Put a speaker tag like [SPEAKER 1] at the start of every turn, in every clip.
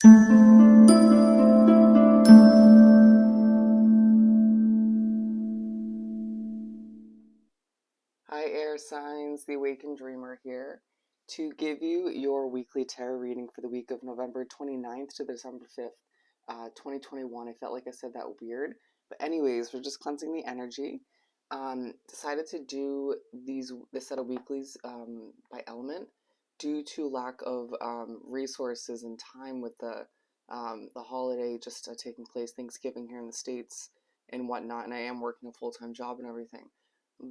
[SPEAKER 1] Hi air signs, the awakened dreamer here to give you your weekly tarot reading for the week of November 29th to December 5th, 2021. I felt like I said that weird, but anyways, we're just cleansing the energy. Decided to do this set of weeklies by element due to lack of resources and time with the holiday just taking place, Thanksgiving here in the States and whatnot, and I am working a full-time job and everything.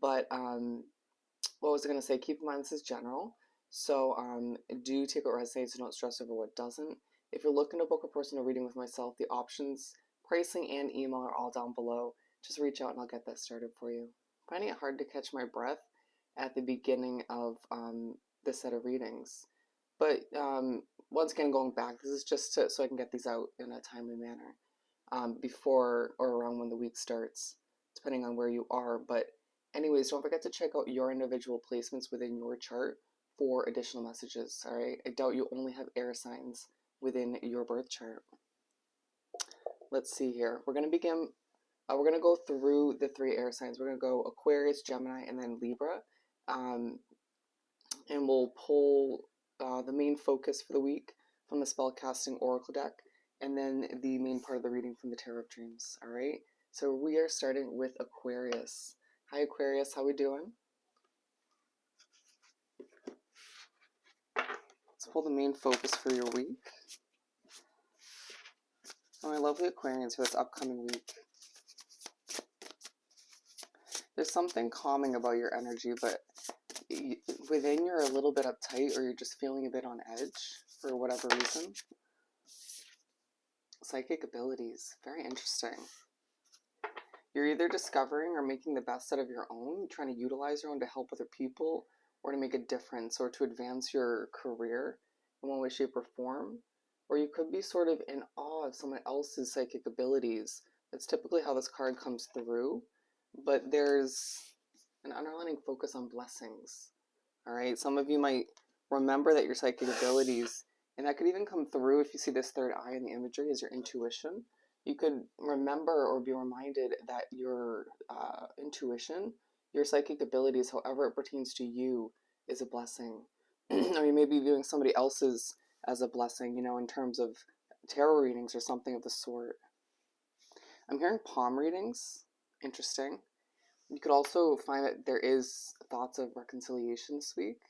[SPEAKER 1] But what was I going to say? Keep in mind this is general, so do take what resonates and don't stress over what doesn't. If you're looking to book a personal reading with myself, the options, pricing, and email are all down below. Just reach out and I'll get that started for you. Finding it hard to catch my breath at the beginning of this set of readings, but once again, going back, this is just so I can get these out in a timely manner before or around when the week starts, depending on where you are. But anyways, don't forget to check out your individual placements within your chart for additional messages, all right? I doubt you only have air signs within your birth chart. Let's see here. We're going to begin, we're going to go through the 3 air signs. We're going to go Aquarius, Gemini, and then Libra. And we'll pull the main focus for the week from the spellcasting oracle deck, and then the main part of the reading from the Tarot of Dreams, all right? So we are starting with Aquarius. Hi Aquarius, how we doing? Let's pull the main focus for your week. Oh, I love the Aquarians for this upcoming week. There's something calming about your energy, but within you're a little bit uptight or you're just feeling a bit on edge for whatever reason. Psychic abilities, very interesting. You're either discovering or making the best out of your own, trying to utilize your own to help other people or to make a difference or to advance your career in one way, shape, or form. Or you could be sort of in awe of someone else's psychic abilities. That's typically how this card comes through, but there's an underlying focus on blessings. All right, some of you might remember that your psychic abilities, and that could even come through if you see this third eye in the imagery as your intuition. You could remember or be reminded that your intuition, your psychic abilities, however it pertains to you, is a blessing. Or you may be viewing somebody else's as a blessing, you know, in terms of tarot readings or something of the sort. I'm hearing palm readings. Interesting. You could also find that there is thoughts of reconciliation this week.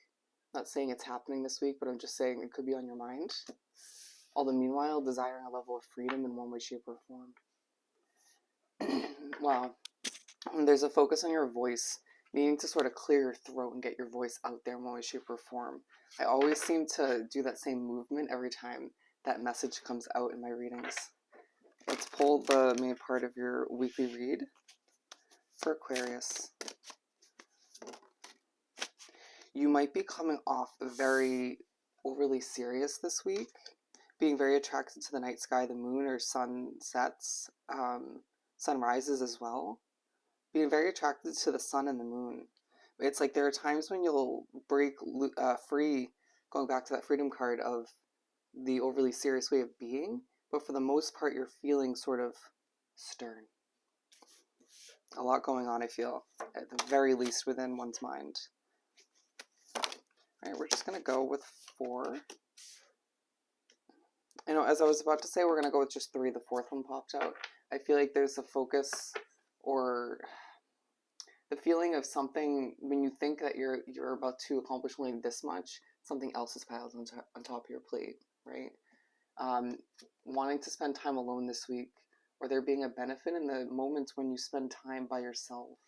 [SPEAKER 1] I'm not saying it's happening this week, but I'm just saying it could be on your mind. Although meanwhile, desiring a level of freedom in one way, shape, or form. Wow. There's a focus on your voice, needing to sort of clear your throat and get your voice out there in one way, shape, or form. I always seem to do that same movement every time that message comes out in my readings. Let's pull the main part of your weekly read for Aquarius. You might be coming off very overly serious this week, being very attracted to the night sky, the moon, or sunsets, sunrises as well. Being very attracted to the sun and the moon. It's like there are times when you'll break free, going back to that freedom card of the overly serious way of being, but for the most part you're feeling sort of stern. A lot going on, I feel, at the very least within one's mind. Alright, we're just going to go with 4. You know, as I was about to say, we're going to go with just 3. The 4th one popped out. I feel like there's a focus or the feeling of something when you think that you're about to accomplish only this much, something else is piled on top of your plate, right? Wanting to spend time alone this week, or there being a benefit in the moments when you spend time by yourself.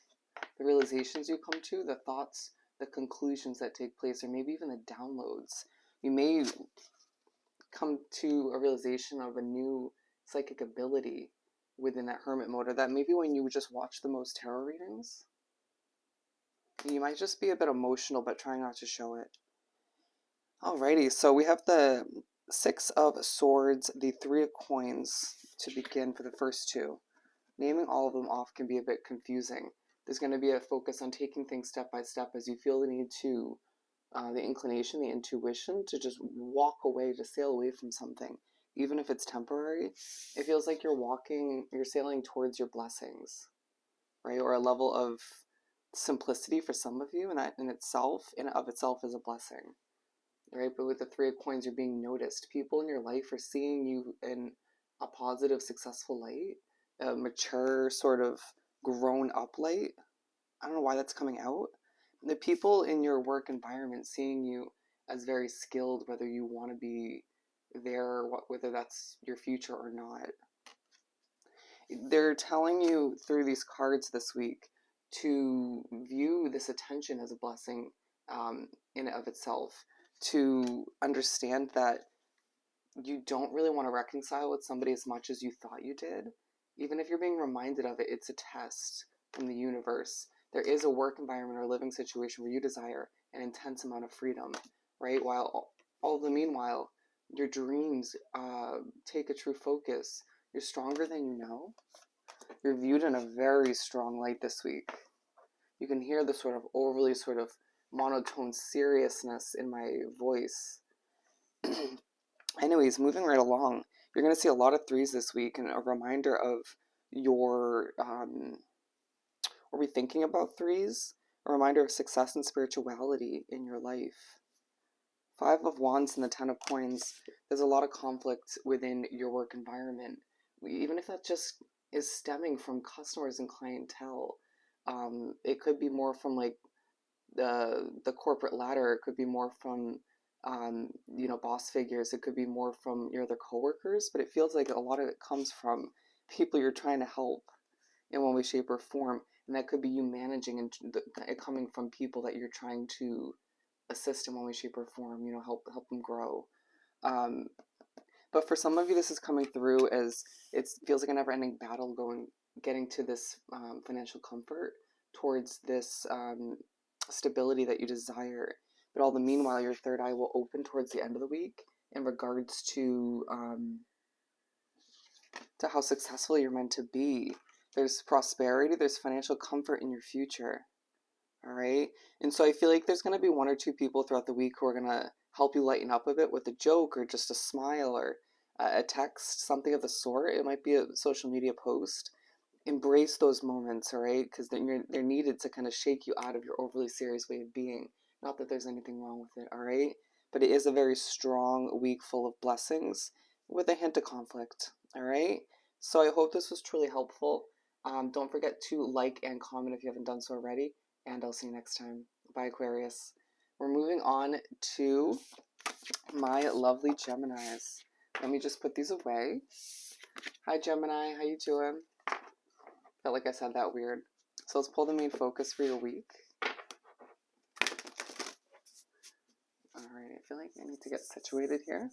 [SPEAKER 1] The realizations you come to, the thoughts, the conclusions that take place, or maybe even the downloads. You may come to a realization of a new psychic ability within that hermit mode, or that maybe when you just watch the most tarot readings, you might just be a bit emotional, but trying not to show it. Alrighty, so we have the 6 of Swords, the 3 of Coins to begin for the first 2. Naming all of them off can be a bit confusing. There's going to be a focus on taking things step by step as you feel the need to, the inclination, the intuition to just walk away, to sail away from something. even if it's temporary, it feels like you're sailing towards your blessings, right? Or a level of simplicity for some of you, and that in and of itself is a blessing, right? But with the Three of Coins, you're being noticed. People in your life are seeing you in a positive, successful light, a mature, sort of grown up light. I don't know why that's coming out. The people in your work environment seeing you as very skilled, whether you want to be there, whether that's your future or not. They're telling you through these cards this week to view this attention as a blessing in and of itself, to understand that you don't really want to reconcile with somebody as much as you thought you did. Even if you're being reminded of it, it's a test from the universe. There is a work environment or living situation where you desire an intense amount of freedom, right? While all the meanwhile, your dreams take a true focus. You're stronger than you know. You're viewed in a very strong light this week. You can hear the sort of overly sort of monotone seriousness in my voice. Anyways, moving right along, you're going to see a lot of threes this week, and a reminder of your, are we thinking about threes? A reminder of success and spirituality in your life. Five of Wands and the Ten of Coins, there's a lot of conflict within your work environment. Even if that just is stemming from customers and clientele. It could be more from like the corporate ladder. It could be more from boss figures. It could be more from your other coworkers, but it feels like a lot of it comes from people you're trying to help in one way, shape, or form, and that could be you managing and it coming from people that you're trying to assist in one way, shape, or form. Help them grow. But for some of you, this is coming through as it feels like a never-ending battle getting to this financial comfort, towards this stability that you desire. But all the meanwhile, your third eye will open towards the end of the week in regards to how successful you're meant to be. There's prosperity, there's financial comfort in your future. All right. And so I feel like there's going to be one or two people throughout the week who are going to help you lighten up a bit with a joke or just a smile or a text, something of the sort. It might be a social media post. Embrace those moments, all right? Because they're needed to kind of shake you out of your overly serious way of being. Not that there's anything wrong with it, all right? But it is a very strong week full of blessings with a hint of conflict, all right? So I hope this was truly helpful. Don't forget to like and comment if you haven't done so already. And I'll see you next time. Bye, Aquarius. We're moving on to my lovely Geminis. Let me just put these away. Hi, Gemini. How you doing? Felt like I said that weird. So let's pull the main focus for your week. Alright, I feel like I need to get situated here.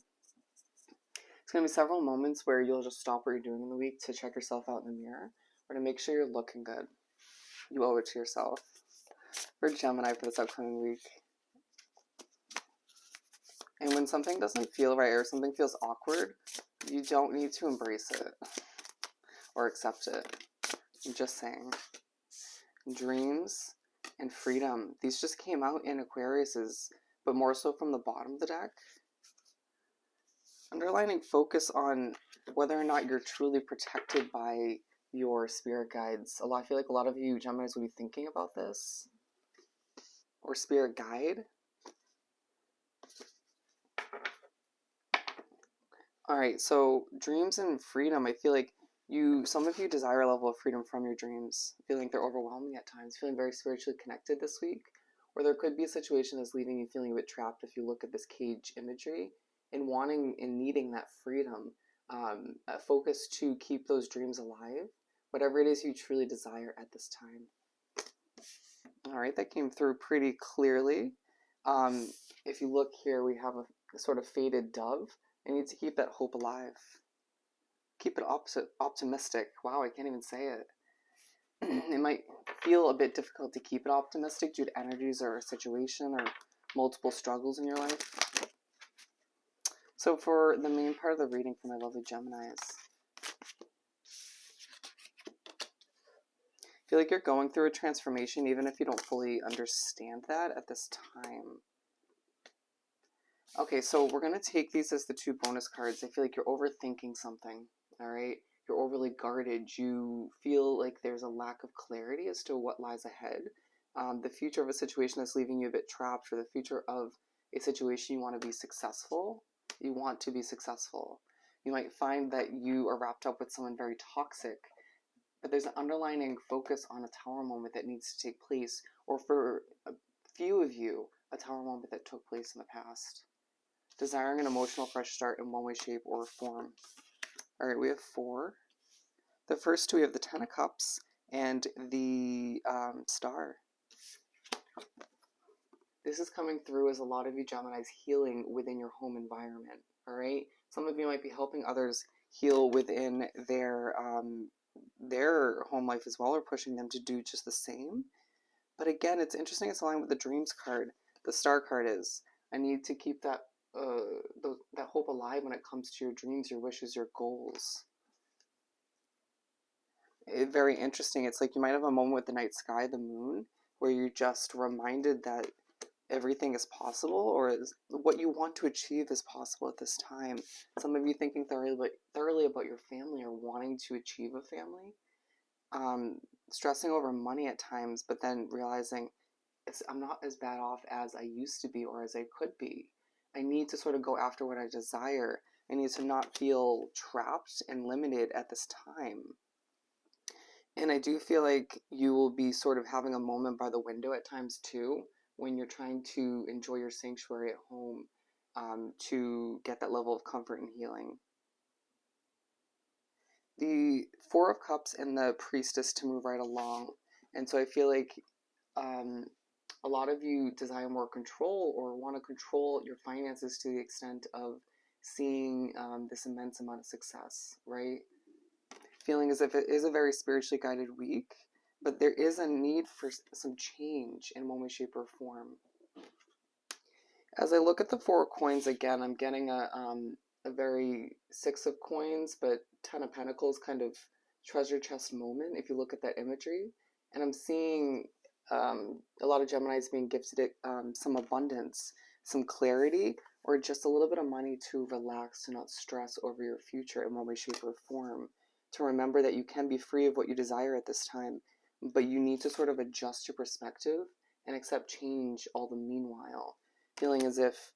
[SPEAKER 1] It's going to be several moments where you'll just stop what you're doing in the week to check yourself out in the mirror, or to make sure you're looking good. You owe it to yourself. For Gemini for this upcoming week. And when something doesn't feel right or something feels awkward, you don't need to embrace it or accept it. I'm just saying. Dreams and freedom. These just came out in Aquarius's, but more so from the bottom of the deck. Underlining focus on whether or not you're truly protected by your spirit guides. I feel like a lot of you Geminis will be thinking about this. Or spirit guide. Alright, so dreams and freedom, I feel like some of you desire a level of freedom from your dreams, feeling they're overwhelming at times, feeling very spiritually connected this week, or there could be a situation that's leaving you feeling a bit trapped if you look at this cage imagery, and wanting and needing that freedom, a focus to keep those dreams alive, whatever it is you truly desire at this time. Alright, that came through pretty clearly. If you look here, we have a sort of faded dove. I need to keep that hope alive. Keep it optimistic. Wow, I can't even say it. It might feel a bit difficult to keep it optimistic due to energies or a situation or multiple struggles in your life. So for the main part of the reading for my lovely Geminis, I feel like you're going through a transformation even if you don't fully understand that at this time. Okay, so we're going to take these as the 2 bonus cards. I feel like you're overthinking something, all right? You're overly guarded. You feel like there's a lack of clarity as to what lies ahead. The future of a situation that's leaving you a bit trapped, or the future of a situation you want to be successful. You want to be successful. You might find that you are wrapped up with someone very toxic, but there's an underlying focus on a tower moment that needs to take place, or for a few of you, a tower moment that took place in the past. Desiring an emotional fresh start in one way, shape, or form. All right, we have 4. The first 2, we have the 10 of Cups and the Star. This is coming through as a lot of you Geminis healing within your home environment, all right? Some of you might be helping others heal within their home life as well, or pushing them to do just the same. But again, it's interesting, it's aligned with the Dreams card. The Star card is, I need to keep that that hope alive when it comes to your dreams, your wishes, your goals. Very interesting. It's like you might have a moment with the night sky, the moon, where you're just reminded that everything is possible, or what you want to achieve is possible at this time. Some of you thinking thoroughly about your family, or wanting to achieve a family. Stressing over money at times, but then realizing I'm not as bad off as I used to be, or as I could be. I need to sort of go after what I desire. I need to not feel trapped and limited at this time. And I do feel like you will be sort of having a moment by the window at times too, when you're trying to enjoy your sanctuary at home, to get that level of comfort and healing. The 4 of Cups and the Priestess to move right along. And so I feel like a lot of you desire more control, or want to control your finances to the extent of seeing this immense amount of success, right? Feeling as if it is a very spiritually guided week, but there is a need for some change in one way, shape, or form. As I look at the 4 of Coins again, I'm getting a very 6 of Coins, but 10 of Pentacles kind of treasure chest moment, if you look at that imagery. And I'm seeing a lot of Geminis being gifted some abundance, some clarity, or just a little bit of money to relax, to not stress over your future in one way, shape, or form. To remember that you can be free of what you desire at this time, but you need to sort of adjust your perspective and accept change all the meanwhile. Feeling as if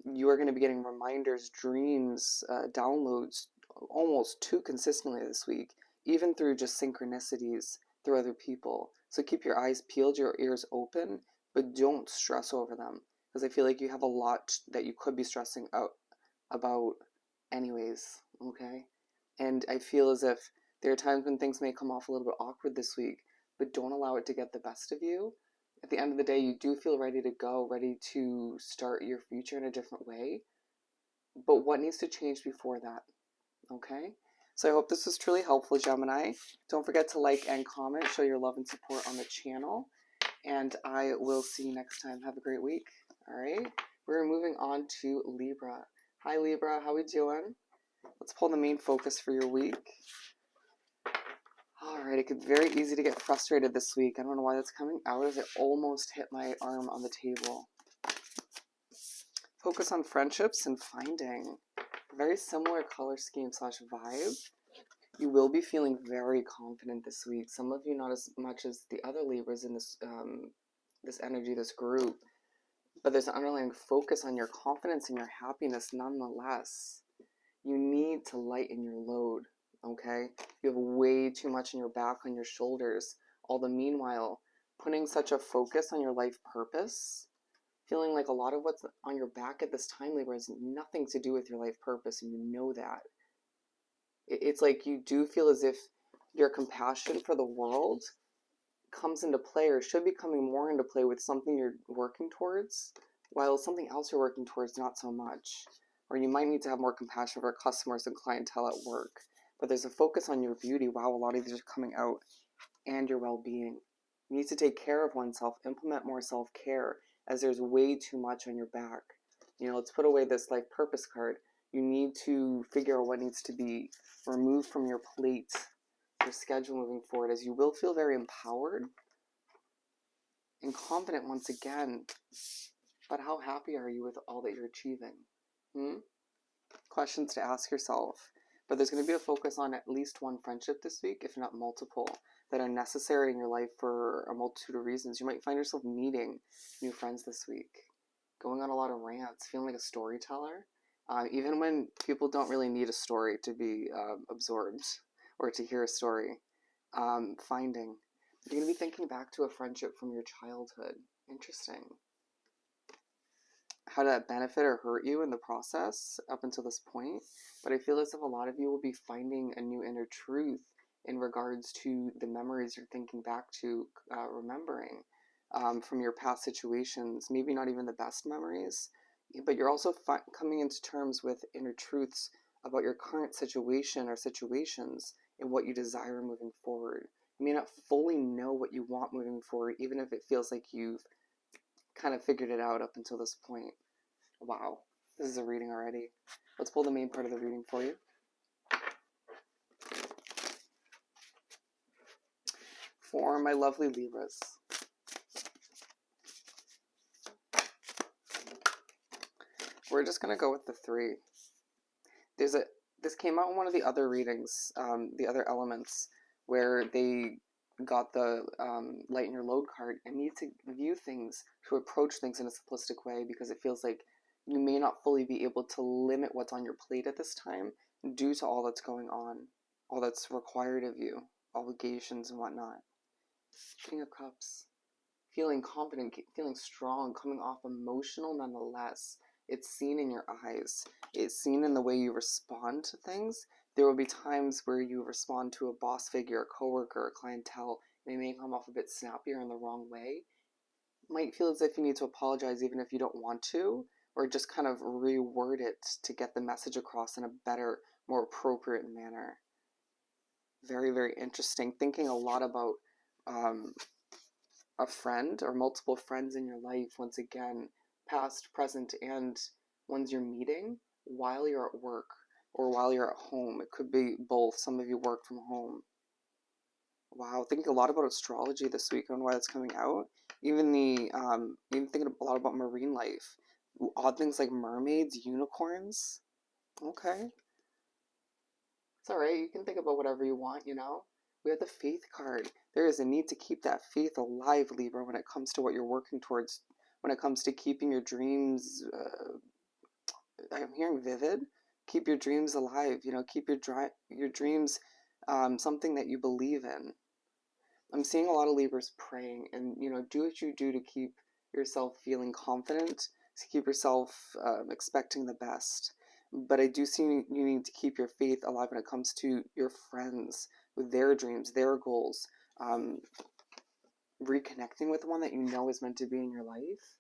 [SPEAKER 1] you are going to be getting reminders, dreams, downloads almost too consistently this week, even through just synchronicities through other people. So keep your eyes peeled, your ears open, but don't stress over them, because I feel like you have a lot that you could be stressing out about anyways, okay? And I feel as if there are times when things may come off a little bit awkward this week, but don't allow it to get the best of you. At the end of the day, you do feel ready to go, ready to start your future in a different way. But what needs to change before that? Okay? So I hope this was truly helpful, Gemini. Don't forget to like and comment, show your love and support on the channel. And I will see you next time. Have a great week. All right? We're moving on to Libra. Hi, Libra. How we doing? Let's pull the main focus for your week. Alright, it could be very easy to get frustrated this week. I don't know why that's coming out, as it almost hit my arm on the table. Focus on friendships and finding. Very similar color scheme / vibe. You will be feeling very confident this week. Some of you not as much as the other Libras in this this energy, this group. But there's an underlying focus on your confidence and your happiness nonetheless. You need to lighten your load. Okay, you have way too much on your back, on your shoulders. All the meanwhile, putting such a focus on your life purpose, feeling like a lot of what's on your back at this time, Libra, has nothing to do with your life purpose, and you know that. It's like you do feel as if your compassion for the world comes into play, or should be coming more into play, with something you're working towards, while something else you're working towards not so much. Or you might need to have more compassion for customers and clientele at work. But there's a focus on your beauty. Wow, a lot of these are coming out. And your well-being. You need to take care of oneself, implement more self-care, as there's way too much on your back. You know, let's put away this life purpose card. You need to figure out what needs to be removed from your plate, your schedule moving forward, as you will feel very empowered and confident once again. But how happy are you with all that you're achieving? Questions to ask yourself. But there's going to be a focus on at least one friendship this week, if not multiple, that are necessary in your life for a multitude of reasons. You might find yourself meeting new friends this week, going on a lot of rants, feeling like a storyteller, even when people don't really need a story to be absorbed or to hear a story. Finding. You're going to be thinking back to a friendship from your childhood. Interesting. How did that benefit or hurt you in the process up until this point? But I feel as if a lot of you will be finding a new inner truth in regards to the memories you're thinking back to, remembering from your past situations. Maybe not even the best memories, but you're also coming into terms with inner truths about your current situation or situations and what you desire moving forward. You may not fully know what you want moving forward, even if it feels like you've kind of figured it out up until this point. Wow, this is a reading already. Let's pull the main part of the reading for you. For my lovely Libras. We're just going to go with the 3. This came out in one of the other readings, the other elements, where they got the lighten your load card and need to view things, to approach things in a simplistic way, because it feels like you may not fully be able to limit what's on your plate at this time due to all that's going on, all that's required of you, obligations and whatnot. King of Cups. Feeling confident, feeling strong, coming off emotional nonetheless. It's seen in your eyes. It's seen in the way you respond to things. There will be times where you respond to a boss figure, a coworker, a clientele, and they may come off a bit snappier in the wrong way. Might feel as if you need to apologize even if you don't want to, or just kind of reword it to get the message across in a better, more appropriate manner. Very, very interesting. Thinking a lot about a friend or multiple friends in your life, once again, past, present, and ones you're meeting while you're at work or while you're at home. It could be both. Some of you work from home. Wow, thinking a lot about astrology this week and why that's coming out. Even thinking a lot about marine life. Odd things like mermaids, unicorns. Okay. It's alright, you can think about whatever you want, you know? We have the Faith card. There is a need to keep that faith alive, Libra, when it comes to what you're working towards, when it comes to keeping your dreams, I'm hearing vivid. Keep your dreams alive, you know, keep your dreams something that you believe in. I'm seeing a lot of Libras praying, and, you know, do what you do to keep yourself feeling confident, to keep yourself expecting the best. But I do see you need to keep your faith alive when it comes to your friends, with their dreams, their goals, reconnecting with one that you know is meant to be in your life,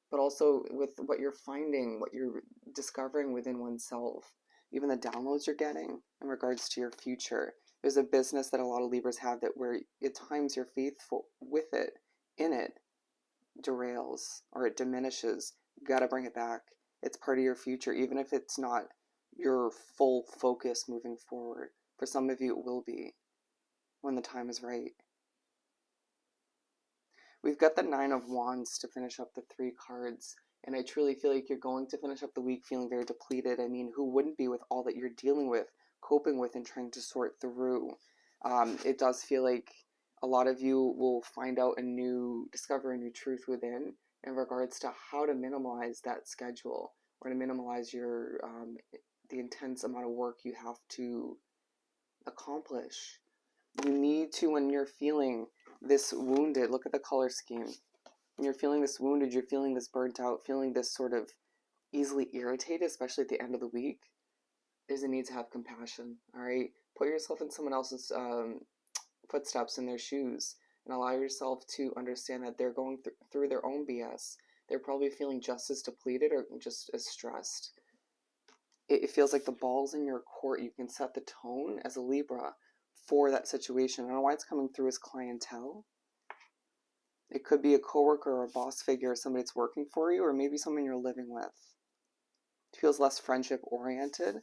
[SPEAKER 1] but also with what you're finding, what you're discovering within oneself, even the downloads you're getting in regards to your future. There's a business that a lot of Libras have that where at times your faith with it, in it, derails or it diminishes. You got to bring it back. It's part of your future, even if it's not your full focus moving forward. For some of you, it will be when the time is right. We've got the 9 of Wands to finish up the 3 cards, and I truly feel like you're going to finish up the week feeling very depleted. I mean, who wouldn't be with all that you're dealing with, coping with, and trying to sort through? It does feel like a lot of you will discover a new truth within in regards to how to minimize that schedule, or to minimize your the intense amount of work you have to accomplish. You need to, when you're feeling this wounded, look at the color scheme. When you're feeling this wounded, you're feeling this burnt out, feeling this sort of easily irritated, especially at the end of the week, there's a need to have compassion, all right? Put yourself in someone else's footsteps, in their shoes, and allow yourself to understand that they're going through their own BS. They're probably feeling just as depleted or just as stressed. It feels like the ball's in your court. You can set the tone as a Libra for that situation. I don't know why it's coming through as clientele. It could be a coworker or a boss figure, somebody that's working for you, or maybe someone you're living with. It feels less friendship oriented.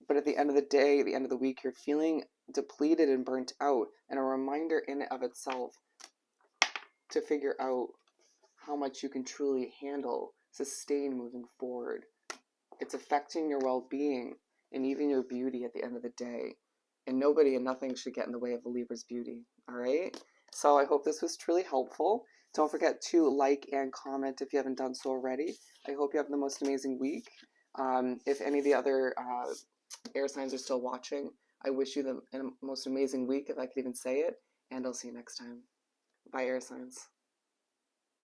[SPEAKER 1] But at the end of the day, at the end of the week, you're feeling depleted and burnt out, and a reminder in and of itself to figure out how much you can truly handle, sustain moving forward. It's affecting your well-being and even your beauty at the end of the day. And nobody and nothing should get in the way of a Libra's beauty. All right? So I hope this was truly helpful. Don't forget to like and comment if you haven't done so already. I hope you have the most amazing week. If any of the other air signs are still watching, I wish you the most amazing week, if I could even say it. And I'll see you next time. Bye, air signs.